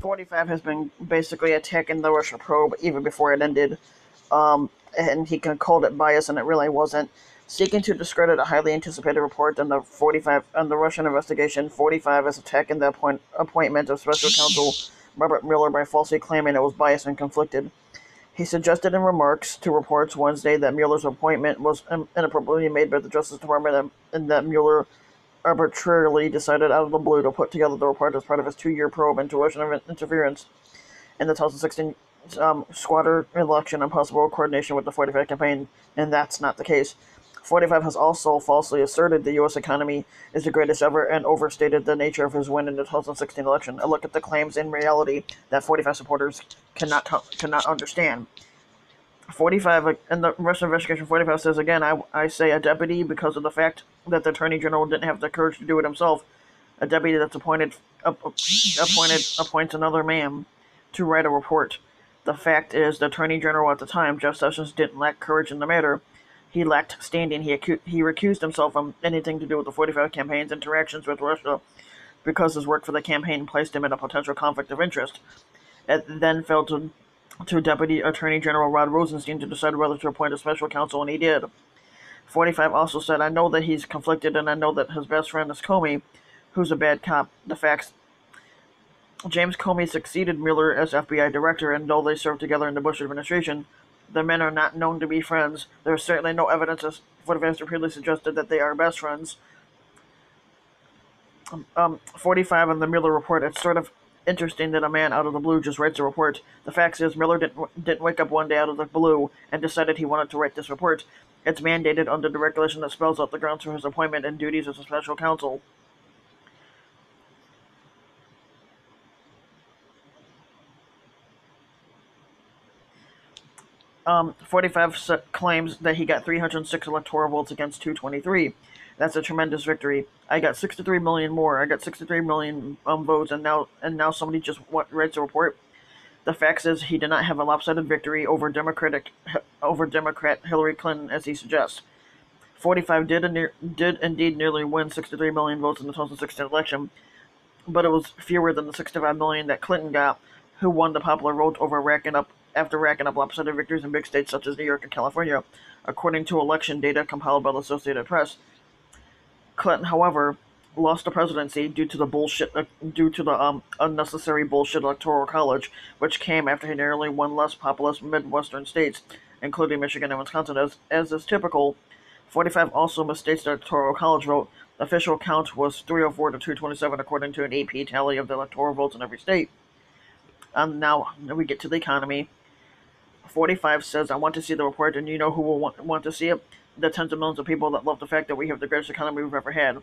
45 has been basically attacking the Russia probe even before it ended, and he called it bias, and it really wasn't. Seeking to discredit a highly anticipated report on the Russian investigation, 45 is attacking the appointment of Special Counsel Robert Mueller by falsely claiming it was biased and conflicted. He suggested in remarks to reports Wednesday that Mueller's appointment was inappropriately made by the Justice Department and that Mueller arbitrarily decided out of the blue to put together the report as part of his 2-year probe into Russian interference in the 2016 squatter election and possible coordination with the 45 campaign, and that's not the case. 45 has also falsely asserted the U.S. economy is the greatest ever and overstated the nature of his win in the 2016 election. A look at the claims in reality that 45 supporters cannot understand. 45 in the Russian investigation, 45 says again, I say a deputy because of the fact that the Attorney General didn't have the courage to do it himself. A deputy that's appoints another man to write a report. The fact is, the Attorney General at the time, Jeff Sessions, didn't lack courage in the matter. He lacked standing. He recused himself from anything to do with the 45 campaign's interactions with Russia because his work for the campaign placed him in a potential conflict of interest. It then fell to Deputy Attorney General Rod Rosenstein to decide whether to appoint a special counsel, and he did. 45 also said, I know that he's conflicted, and I know that his best friend is Comey, who's a bad cop. The facts. James Comey succeeded Mueller as FBI director, and though they served together in the Bush administration, the men are not known to be friends. There is certainly no evidence, as 45 has repeatedly suggested, that they are best friends. 45 on the Mueller report, it's sort of interesting that a man out of the blue just writes a report. The fact is, Mueller didn't wake up one day out of the blue and decided he wanted to write this report. It's mandated under the regulation that spells out the grounds for his appointment and duties as a special counsel. Um, 45 claims that he got 306 electoral votes against 223. That's a tremendous victory. I got 63 million more. I got 63 million votes, and now somebody just writes a report. The fact is, he did not have a lopsided victory over Democrat Hillary Clinton, as he suggests. 45 did indeed nearly win 63 million votes in the 2016 election, but it was fewer than the 65 million that Clinton got, who won the popular vote after racking up lopsided victories in big states such as New York and California, according to election data compiled by the Associated Press. Clinton, however, lost the presidency due to the unnecessary bullshit electoral college, which came after he narrowly won less populous Midwestern states, including Michigan and Wisconsin. As is typical, 45 also misstates the electoral college vote. The official count was 304 to 227, according to an AP tally of the electoral votes in every state. Now we get to the economy. 45 says, I want to see the report, and you know who will want to see it? The tens of millions of people that love the fact that we have the greatest economy we've ever had.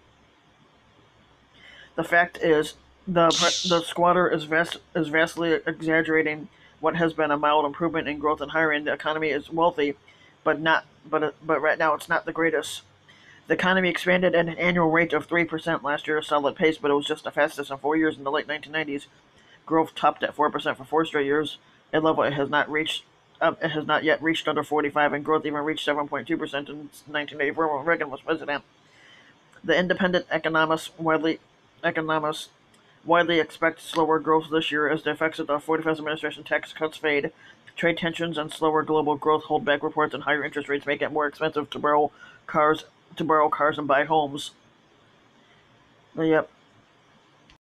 The fact is, the squatter is vastly exaggerating what has been a mild improvement in growth and hiring. The economy is wealthy, but right now it's not the greatest. The economy expanded at an annual rate of 3% last year, a solid pace, but it was just the fastest in 4 years in the late 1990s. Growth topped at 4% for 4 straight years, a level it has not yet reached under 45, and growth even reached 7.2% in 1984 when Reagan was president. The independent economists widely expect slower growth this year as the effects of the 45th administration tax cuts fade. Trade tensions and slower global growth hold back reports, and higher interest rates make it more expensive to borrow cars and buy homes. Yep.